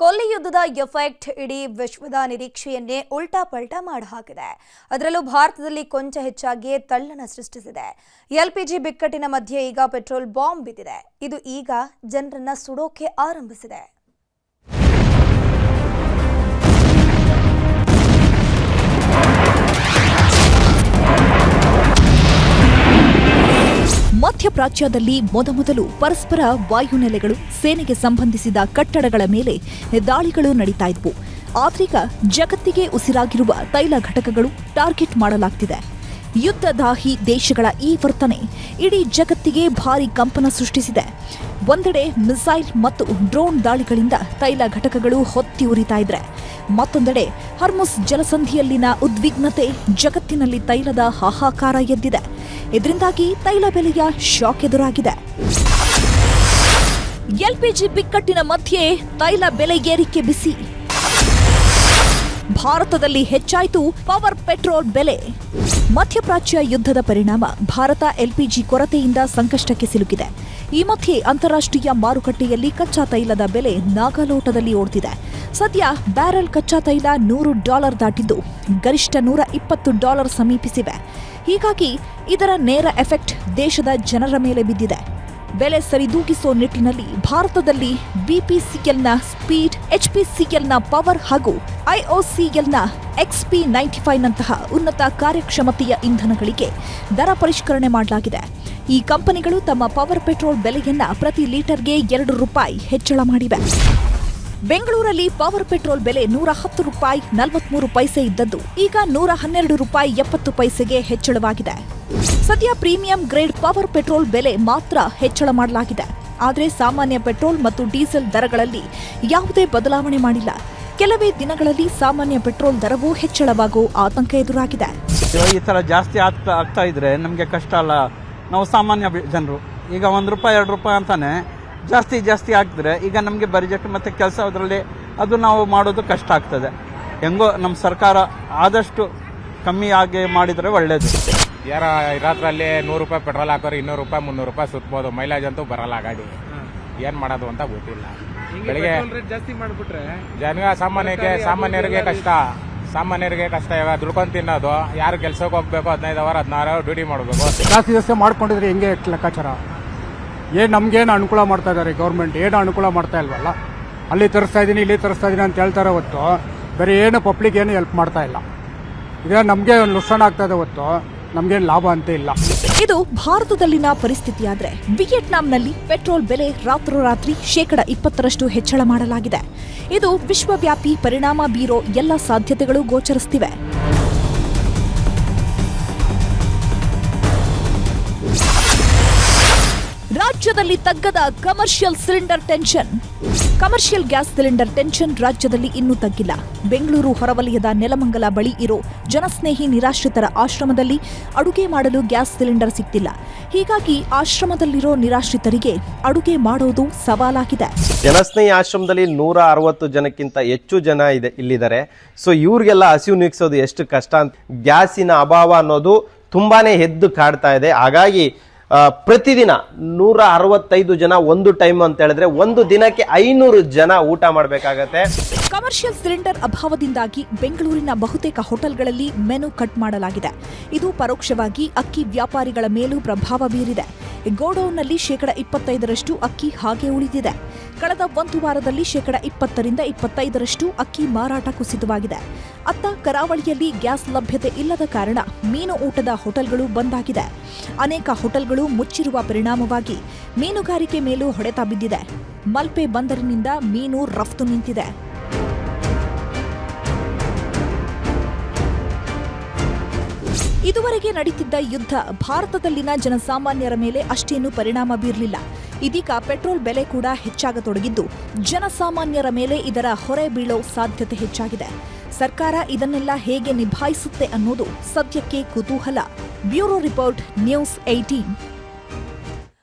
ಕೊಲ್ಲಿ ಯುದ್ಧದ ಎಫೆಕ್ಟ್ ಇಡೀ ವಿಶ್ವದ ನಿರೀಕ್ಷೆಯನ್ನೇ ಉಲ್ಟಾಪಲ್ಟಾ ಮಾಡಹಾಕಿದೆ. ಅದರಲ್ಲೂ ಭಾರತದಲ್ಲಿ ಕೊಂಚ ಹೆಚ್ಚಾಗಿ ತಲ್ಲಣ ಸೃಷ್ಟಿಸಿದೆ. ಎಲ್ಪಿಜಿ ಬಿಕ್ಕಟ್ಟಿನ ಮಧ್ಯೆ ಈಗ ಪೆಟ್ರೋಲ್ ಬಾಂಬ್ ಬಿದ್ದಿದೆ. ಇದು ಈಗ ಜನರನ್ನ ಸುಡೋಕೆ ಆರಂಭಿಸಿದೆ. ಮಧ್ಯಪ್ರಾಚ್ಯದಲ್ಲಿ ಮೊದಮೊದಲು ಪರಸ್ಪರ ವಾಯುನೆಲೆಗಳು, ಸೇನೆಗೆ ಸಂಬಂಧಿಸಿದ ಕಟ್ಟಡಗಳ ಮೇಲೆ ದಾಳಿಗಳು ನಡೀತಾ ಇದ್ವು. ಆದ್ರೀಗ ಜಗತ್ತಿಗೆ ಉಸಿರಾಗಿರುವ ತೈಲ ಘಟಕಗಳು ಟಾರ್ಗೆಟ್ ಮಾಡಲಾಗ್ತಿದೆ. ಯುದ್ಧದಾಹಿ ದೇಶಗಳ ಈ ವರ್ತನೆ ಇಡೀ ಜಗತ್ತಿಗೆ ಭಾರೀ ಕಂಪನ ಸೃಷ್ಟಿಸಿದೆ. ಒಂದೆಡೆ ಮಿಸೈಲ್ ಮತ್ತು ಡ್ರೋನ್ ದಾಳಿಗಳಿಂದ ತೈಲ ಘಟಕಗಳು ಹೊತ್ತಿ ಉರಿತಾ ಇದ್ರೆ, ಮತ್ತೊಂದೆಡೆ ಹರ್ಮುಸ್ ಜಲಸಂಧಿಯಲ್ಲಿನ ಉದ್ವಿಗ್ನತೆ ಜಗತ್ತಿನಲ್ಲಿ ತೈಲದ ಹಾಹಾಕಾರ ಎದ್ದಿದೆ. ಇದರಿಂದಾಗಿ ತೈಲ ಬೆಲೆಯ ಶಾಕ್ ಎದುರಾಗಿದೆ. ಎಲ್ಪಿಜಿ ಬಿಕ್ಕಟ್ಟಿನ ಮಧ್ಯೆ ತೈಲ ಬೆಲೆ ಏರಿಕೆ ಬಿಸಿ. ಭಾರತದಲ್ಲಿ ಹೆಚ್ಚಾಯಿತು ಪವರ್ ಪೆಟ್ರೋಲ್ ಬೆಲೆ. ಮಧ್ಯಪ್ರಾಚ್ಯ ಯುದ್ಧದ ಪರಿಣಾಮ ಭಾರತ ಎಲ್ಪಿಜಿ ಕೊರತೆಯಿಂದ ಸಂಕಷ್ಟಕ್ಕೆ ಸಿಲುಕಿದೆ. ಈ ಮಧ್ಯೆ ಅಂತಾರಾಷ್ಟ್ರೀಯ ಮಾರುಕಟ್ಟೆಯಲ್ಲಿ ಕಚ್ಚಾ ತೈಲದ ಬೆಲೆ ನಾಗಾಲೋಟದಲ್ಲಿ ಓಡ್ತಿದೆ. ಸದ್ಯ ಬ್ಯಾರೆಲ್ ಕಚ್ಚಾ ತೈಲ $100 ದಾಟಿದ್ದು ಗರಿಷ್ಠ $120 ಸಮೀಪಿಸಿವೆ. ಹೀಗಾಗಿ ಇದರ ನೇರ ಎಫೆಕ್ಟ್ ದೇಶದ ಜನರ ಮೇಲೆ ಬಿದ್ದಿದೆ. ಬೆಲೆ ಸರಿದೂಗಿಸೋ ನಿಟ್ಟಿನಲ್ಲಿ ಭಾರತದಲ್ಲಿ ಬಿಪಿಸಿಎಲ್ನ ಸ್ಪೀಡ್, ಎಚ್ಪಿಸಿಎಲ್ನ ಪವರ್ ಹಾಗೂ ಐಒಸಿಎಲ್ನ XP95ನಂತಹ ಉನ್ನತ ಕಾರ್ಯಕ್ಷಮತೆಯ ಇಂಧನಗಳಿಗೆ ದರ ಪರಿಷ್ಕರಣೆ ಮಾಡಲಾಗಿದೆ. ಈ ಕಂಪನಿಗಳು ತಮ್ಮ ಪವರ್ ಪೆಟ್ರೋಲ್ ಬೆಲೆಯನ್ನ ಪ್ರತಿ ಲೀಟರ್ಗೆ ₹2 ಹೆಚ್ಚಳ ಮಾಡಿವೆ. ಬೆಂಗಳೂರಲ್ಲಿ ಪವರ್ ಪೆಟ್ರೋಲ್ ಬೆಲೆ ₹110.43 ಇದ್ದದ್ದು ಈಗ ₹112.70 ಹೆಚ್ಚಳವಾಗಿದೆ. ಸದ್ಯ ಪ್ರೀಮಿಯಂ ಗ್ರೇಡ್ ಪವರ್ ಪೆಟ್ರೋಲ್ ಬೆಲೆ ಮಾತ್ರ ಹೆಚ್ಚಳ ಮಾಡಲಾಗಿದೆ. ಆದರೆ ಸಾಮಾನ್ಯ ಪೆಟ್ರೋಲ್ ಮತ್ತು ಡೀಸೆಲ್ ದರಗಳಲ್ಲಿ ಯಾವುದೇ ಬದಲಾವಣೆ ಮಾಡಿಲ್ಲ. ಕೆಲವೇ ದಿನಗಳಲ್ಲಿ ಸಾಮಾನ್ಯ ಪೆಟ್ರೋಲ್ ದರವೂ ಹೆಚ್ಚಳವಾಗುವ ಆತಂಕ ಎದುರಾಗಿದೆ. ಈ ತರ ಜಾಸ್ತಿ ಆಗ್ತಾ ಇದ್ರೆ ನಮಗೆ ಕಷ್ಟ ಅಲ್ಲ. ನಾವು ಸಾಮಾನ್ಯ ಜನರು ಈಗ ₹1, ₹2 ಅಂತಾನೆ ಜಾಸ್ತಿ ಆಗ್ತದೆ. ಈಗ ನಮಗೆ ಬಜೆಟ್ ಮತ್ತು ಕೆಲಸ ಅದರಲ್ಲಿ ಅದು ನಾವು ಮಾಡೋದು ಕಷ್ಟ ಆಗ್ತದೆ. ಹೆಂಗೋ ನಮ್ಮ ಸರ್ಕಾರ ಆದಷ್ಟು ಕಮ್ಮಿ ಆಗಿ ಮಾಡಿದರೆ ಒಳ್ಳೇದು. ಯಾರ ಇರೋದ್ರಲ್ಲಿ ₹100 ಪೆಟ್ರೋಲ್ ಹಾಕೋರು $200, $300 ಸುತ್ತಬೋದು. ಮೈಲೇಜ್ ಅಂತೂ ಬರಲ್ಲ ಗಾಡಿ. ಏನು ಮಾಡೋದು ಅಂತ ಗೊತ್ತಿಲ್ಲ. ಬೆಳಿಗ್ಗೆ ಜಾಸ್ತಿ ಮಾಡಿಬಿಟ್ರೆ ಸಾಮಾನ್ಯರಿಗೆ ಕಷ್ಟ. ಇವಾಗ ದುಡ್ಕೊಂಡು ತಿನ್ನೋದು. ಯಾರು ಕೆಲ್ಸಕ್ಕೆ ಹೋಗ್ಬೇಕು, 15 ಅವರ್ 16 ಅವರ್ ಡ್ಯೂಟಿ ಮಾಡಬೇಕು. ಜಾಸ್ತಿ ಮಾಡ್ಕೊಂಡಿದ್ರೆ ಹೆಂಗೆ ಲೆಕ್ಕಾಚಾರ? ನಮ್ಗೇನು ಅನುಕೂಲ ಮಾಡ್ತಾ ಇದ್ದಾರೆ ಗೌರ್ಮೆಂಟ್? ಏನು ಅನುಕೂಲ ಮಾಡ್ತಾ ಇಲ್ವಲ್ಲ. ಅಲ್ಲಿ ತರಿಸ್ತಾ ಇದ್ದೀನಿ, ಇಲ್ಲಿ ತರಿಸ್ತಾ ಇದ್ದೀನಿ ಅಂತ ಹೇಳ್ತಾರೆ ಹೊತ್ತು ಬೇರೆ ಏನು ಪಬ್ಲಿಕ್ ಏನು ಹೆಲ್ಪ್ ಮಾಡ್ತಾ ಇಲ್ಲ. ಈಗ ನಮಗೆ ನುಕ್ಸಾನ ಆಗ್ತಾ ಇದೆ ಹೊತ್ತು ನಮ್ಗೇನು ಲಾಭ ಅಂತ ಇಲ್ಲ. ಇದು ಭಾರತದಲ್ಲಿನ ಪರಿಸ್ಥಿತಿಯಾದ್ರೆ, ವಿಯೆಟ್ನಾಂನಲ್ಲಿ ಪೆಟ್ರೋಲ್ ಬೆಲೆ ರಾತ್ರೋರಾತ್ರಿ %20 ಹೆಚ್ಚಳ ಮಾಡಲಾಗಿದೆ. ಇದು ವಿಶ್ವವ್ಯಾಪಿ ಪರಿಣಾಮ ಬೀರೋ ಎಲ್ಲ ಸಾಧ್ಯತೆಗಳು ಗೋಚರಿಸುತ್ತಿವೆ. ರಾಜ್ಯದಲ್ಲಿ ತಗ್ಗದ commercial cylinder tension. Commercial gas cylinder tension ರಾಜ್ಯದಲ್ಲಿ ಇನ್ನೂ ತಗ್ಗಿಲ್ಲ. ಬೆಂಗಳೂರು ಹೊರವಲಯದ ನೆಲಮಂಗಲ ಬಳಿ ಇರೋ ಜನಸ್ನೇಹಿ ನಿರಾಶ್ರಿತರ ಆಶ್ರಮದಲ್ಲಿ ಅಡುಗೆ ಮಾಡಲು ಗ್ಯಾಸ್ ಸಿಲಿಂಡರ್ ಸಿಗ್ತಿಲ್ಲ. ಹೀಗಾಗಿ ಆಶ್ರಮದಲ್ಲಿರೋ ನಿರಾಶ್ರಿತರಿಗೆ ಅಡುಗೆ ಮಾಡೋದು ಸವಾಲಾಗಿದೆ. ಜನಸ್ನೇಹಿ ಆಶ್ರಮದಲ್ಲಿ 160 ಜನಕ್ಕಿಂತ ಹೆಚ್ಚು ಜನ ಇಲ್ಲಿದ್ದಾರೆ. ಸೊ ಇವ್ರಿಗೆಲ್ಲ ಹಸಿವು ನೀಗಿಸೋದು ಎಷ್ಟು ಕಷ್ಟ ಅಂತ. ಗ್ಯಾಸಿನ ಅಭಾವ ಅನ್ನೋದು ತುಂಬಾನೇ ಎದ್ದು ಕಾಡ್ತಾ ಇದೆ. ಹಾಗಾಗಿ ಪ್ರತಿದಿನ 165 ಜನ ಒಂದು ಟೈಮ್ ಅಂತ ಹೇಳಿದ್ರೆ ಒಂದು ದಿನಕ್ಕೆ 500 ಜನ ಊಟ ಮಾಡಬೇಕಾಗತ್ತೆ. ಕಮರ್ಷಿಯಲ್ ಸಿಲಿಂಡರ್ ಅಭಾವದಿಂದಾಗಿ ಬೆಂಗಳೂರಿನ ಬಹುತೇಕ ಹೋಟೆಲ್ಗಳಲ್ಲಿ ಮೆನು ಕಟ್ ಮಾಡಲಾಗಿದೆ. ಇದು ಪರೋಕ್ಷವಾಗಿ ಅಕ್ಕಿ ವ್ಯಾಪಾರಿಗಳ ಮೇಲೂ ಪ್ರಭಾವ ಬೀರಿದೆ. ಗೋಡೌನ್ನಲ್ಲಿ %25 ಅಕ್ಕಿ ಹಾಗೆ ಉಳಿದಿದೆ. ಕಳೆದ ಒಂದು ವಾರದಲ್ಲಿ %20-25 ಅಕ್ಕಿ ಮಾರಾಟ ಕುಸಿತವಾಗಿದೆ. ಅತ್ತ ಕರಾವಳಿಯಲ್ಲಿ ಗ್ಯಾಸ್ ಲಭ್ಯತೆ ಇಲ್ಲದ ಕಾರಣ ಮೀನು ಊಟದ ಹೋಟೆಲ್ಗಳು ಬಂದ್ ಆಗಿದೆ. ಅನೇಕ ಹೋಟೆಲ್ಗಳು ಮುಚ್ಚಿರುವ ಪರಿಣಾಮವಾಗಿ ಮೀನುಗಾರಿಕೆ ಮೇಲೂ ಹೊಡೆತ ಬಿದ್ದಿದೆ. ಮಲ್ಪೆ ಬಂದರಿನಿಂದ ಮೀನು ರಫ್ತು ನಿಂತಿದೆ. ಇದುವರೆಗೆ ನಡೀತಿದ್ದ ಯುದ್ಧ ಭಾರತದಲ್ಲಿನ ಜನಸಾಮಾನ್ಯರ ಮೇಲೆ ಅಷ್ಟೇನೂ ಪರಿಣಾಮ ಬೀರಲಿಲ್ಲ. ಇದೀಗ ಪೆಟ್ರೋಲ್ ಬೆಲೆ ಕೂಡ ಹೆಚ್ಚಾಗತೊಡಗಿದ್ದು ಜನಸಾಮಾನ್ಯರ ಮೇಲೆ ಇದರ ಹೊರೆ ಬೀಳೋ ಸಾಧ್ಯತೆ ಹೆಚ್ಚಾಗಿದೆ. ಸರ್ಕಾರ ಇದನ್ನೆಲ್ಲ ಹೇಗೆ ನಿಭಾಯಿಸುತ್ತೆ ಅನ್ನೋದು ಸದ್ಯಕ್ಕೆ ಕುತೂಹಲ. Bureau report, news 18.